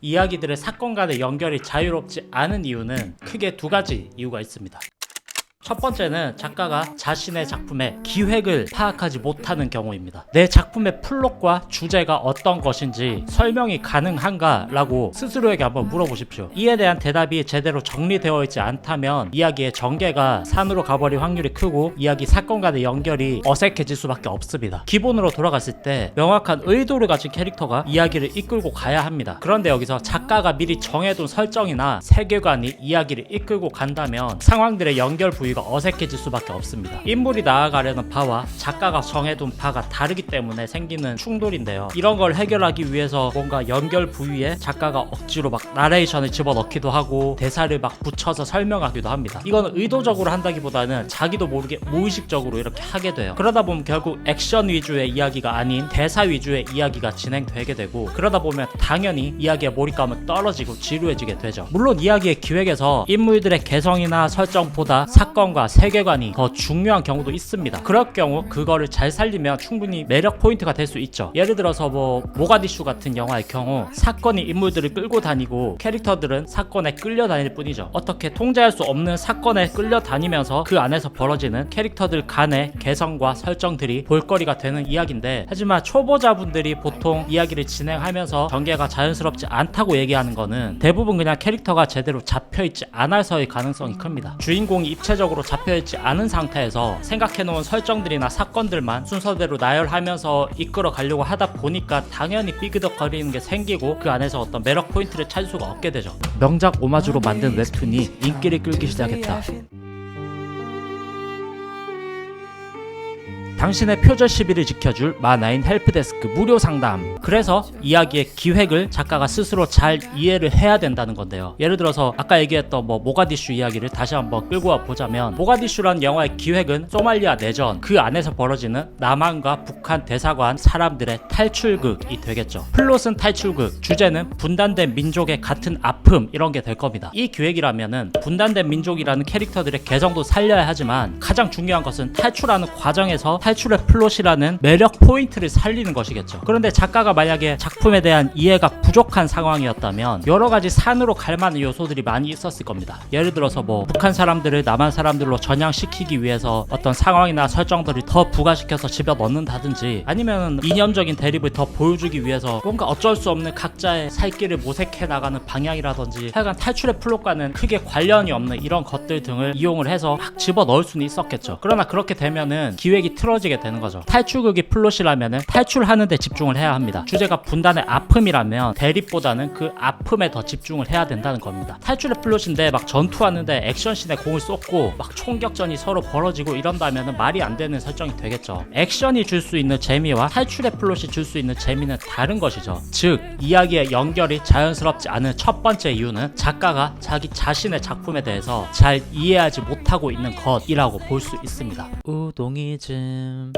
이야기들의 사건 간의 연결이 자유롭지 않은 이유는 크게 두 가지 이유가 있습니다. 첫 번째는 작가가 자신의 작품의 기획을 파악하지 못하는 경우입니다. 내 작품의 플롯과 주제가 어떤 것인지 설명이 가능한가 라고 스스로에게 한번 물어보십시오. 이에 대한 대답이 제대로 정리되어 있지 않다면 이야기의 전개가 산으로 가버릴 확률이 크고 이야기 사건 간의 연결이 어색해질 수밖에 없습니다. 기본으로 돌아갔을 때 명확한 의도를 가진 캐릭터가 이야기를 이끌고 가야 합니다. 그런데 여기서 작가가 미리 정해둔 설정이나 세계관이 이야기를 이끌고 간다면 상황들의 연결 부위가 어색해질 수밖에 없습니다. 인물이 나아가려는 바와 작가가 정해둔 바가 다르기 때문에 생기는 충돌인데요. 이런 걸 해결하기 위해서 뭔가 연결 부위에 작가가 억지로 막 나레이션을 집어넣기도 하고 대사를 막 붙여서 설명하기도 합니다. 이거는 의도적으로 한다기보다는 자기도 모르게 무의식적으로 이렇게 하게 돼요. 그러다 보면 결국 액션 위주의 이야기가 아닌 대사 위주의 이야기가 진행되게 되고, 그러다 보면 당연히 이야기의 몰입감은 떨어지고 지루해지게 되죠. 물론 이야기의 기획에서 인물들의 개성이나 설정보다 사건과 세계관이 더 중요한 경우도 있습니다. 그럴 경우 그거를 잘 살리면 충분히 매력 포인트가 될 수 있죠. 예를 들어서 모가디슈 같은 영화의 경우 사건이 인물들을 끌고 다니고 캐릭터들은 사건에 끌려다닐 뿐이죠. 어떻게 통제할 수 없는 사건에 끌려다니면서 그 안에서 벌어지는 캐릭터들 간의 개성과 설정들이 볼거리가 되는 이야기인데, 하지만 초보자분들이 보통 이야기를 진행하면서 전개가 자연스럽지 않다고 얘기하는 거는 대부분 그냥 캐릭터가 제대로 잡혀있지 않아서의 가능성이 큽니다. 주인공이 입체적으로 잡혀있지 않은 상태에서 생각해놓은 설정들이나 사건들만 순서대로 나열하면서 이끌어 가려고 하다 보니까 당연히 삐그덕거리는 게 생기고 그 안에서 어떤 매력 포인트를 찾을 수가 없게 되죠. 명작 오마주로 만든 웹툰이 인기를 끌기 시작했다. 당신의 표절 시비를 지켜줄 마9 헬프데스크 무료 상담. 그래서 이야기의 기획을 작가가 스스로 잘 이해를 해야 된다는 건데요. 예를 들어서 아까 얘기했던 모가디슈 이야기를 다시 한번 끌고 와 보자면, 모가디슈라는 영화의 기획은 소말리아 내전, 그 안에서 벌어지는 남한과 북한 대사관 사람들의 탈출극이 되겠죠. 플롯은 탈출극, 주제는 분단된 민족의 같은 아픔, 이런 게 될 겁니다. 이 기획이라면은 분단된 민족이라는 캐릭터들의 개성도 살려야 하지만 가장 중요한 것은 탈출하는 과정에서 탈출의 플롯이라는 매력 포인트를 살리는 것이겠죠. 그런데 작가가 만약에 작품에 대한 이해가 부족한 상황이었다면 여러 가지 산으로 갈 만한 요소들이 많이 있었을 겁니다. 예를 들어서 북한 사람들을 남한 사람들로 전향시키기 위해서 어떤 상황이나 설정들을 더 부가시켜서 집어넣는다든지, 아니면 이념적인 대립을 더 보여주기 위해서 뭔가 어쩔 수 없는 각자의 살 길을 모색해 나가는 방향이라든지, 하여간 탈출의 플롯과는 크게 관련이 없는 이런 것들 등을 이용을 해서 막 집어넣을 수는 있었겠죠. 그러나 그렇게 되면은 기획이 틀어지게 되는 거죠. 탈출극이 플롯이라면은 탈출하는 데 집중을 해야 합니다. 주제가 분단의 아픔이라면 대립보다는 그 아픔에 더 집중을 해야 된다는 겁니다. 탈출의 플롯인데 막 전투하는데 액션씬에 공을 쏟고 막 총격전이 서로 벌어지고 이런다면은 말이 안 되는 설정이 되겠죠. 액션이 줄 수 있는 재미와 탈출의 플롯이 줄 수 있는 재미는 다른 것이죠. 즉 이야기의 연결이 자연스럽지 않은 첫 번째 이유는 작가가 자기 자신의 작품에 대해서 잘 이해하지 못하고 있는 것이라고 볼 수 있습니다. 우동이즘.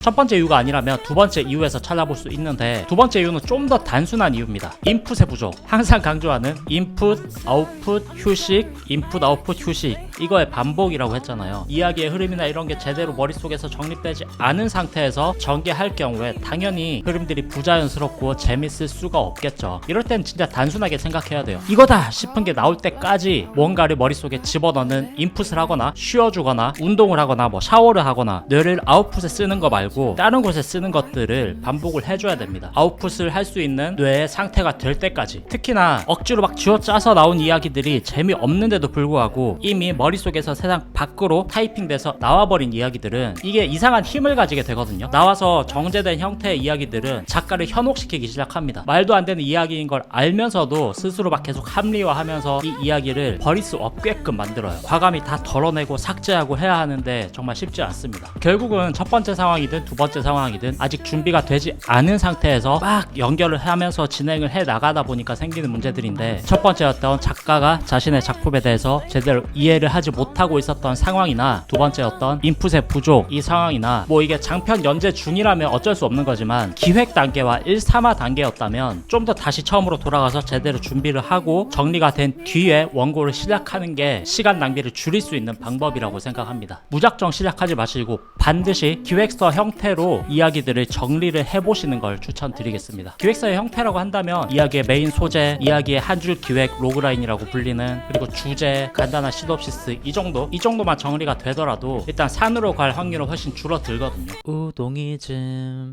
첫 번째 이유가 아니라면 두 번째 이유에서 찾아볼 수 있는데, 두 번째 이유는 좀 더 단순한 이유입니다. 인풋의 부족. 항상 강조하는 인풋, 아웃풋, 휴식, 인풋, 아웃풋, 휴식, 이거의 반복이라고 했잖아요. 이야기의 흐름이나 이런 게 제대로 머릿속에서 정립되지 않은 상태에서 전개할 경우에 당연히 흐름들이 부자연스럽고 재밌을 수가 없겠죠. 이럴 땐 진짜 단순하게 생각해야 돼요. 이거다 싶은 게 나올 때까지 뭔가를 머릿속에 집어넣는 인풋을 하거나 쉬어주거나 운동을 하거나 샤워를 하거나 뇌를 아웃풋에 쓰는 거 말고 다른 곳에 쓰는 것들을 반복을 해줘야 됩니다. 아웃풋을 할 수 있는 뇌의 상태가 될 때까지. 특히나 억지로 막 쥐어짜서 나온 이야기들이 재미없는데도 불구하고 이미 머릿속에서 세상 밖으로 타이핑돼서 나와버린 이야기들은 이게 이상한 힘을 가지게 되거든요. 나와서 정제된 형태의 이야기들은 작가를 현혹시키기 시작합니다. 말도 안 되는 이야기인 걸 알면서도 스스로 막 계속 합리화하면서 이 이야기를 버릴 수 없게끔 만들어요. 과감히 다 덜어내고 삭제하고 해야 하는데 정말 쉽지 않습니다. 결국은 첫 번째 상황이든 두 번째 상황이든 아직 준비가 되지 않은 상태에서 막 연결을 하면서 진행을 해 나가다 보니까 생기는 문제들인데, 첫 번째였던 작가가 자신의 작품에 대해서 제대로 이해를 하지 못하고 있었던 상황이나, 두 번째였던 인풋의 부족, 이 상황이나, 이게 장편 연재 중이라면 어쩔 수 없는 거지만 기획 단계와 1, 3화 단계였다면 좀 더 다시 처음으로 돌아가서 제대로 준비를 하고 정리가 된 뒤에 원고를 시작하는 게 시간 낭비를 줄일 수 있는 방법이라고 생각합니다. 무작정 시작하지 마시고 반드시 기획서 형태 형태로 이야기들을 정리를 해보시는 걸 추천드리겠습니다. 기획서의 형태라고 한다면 이야기의 메인 소재, 이야기의 한 줄 기획, 로그라인이라고 불리는, 그리고 주제, 간단한 시놉시스, 이 정도만 정리가 되더라도 일단 산으로 갈 확률은 훨씬 줄어들거든요. 우동이즘.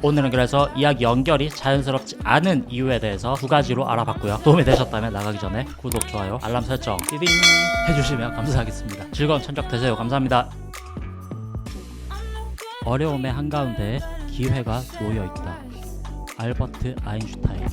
오늘은 그래서 이야기 연결이 자연스럽지 않은 이유에 대해서 두 가지로 알아봤고요. 도움이 되셨다면 나가기 전에 구독, 좋아요, 알람 설정 띠딩 해주시면 감사하겠습니다. 즐거운 천적 되세요. 감사합니다. 어려움의 한가운데 기회가 놓여있다. 알버트 아인슈타인.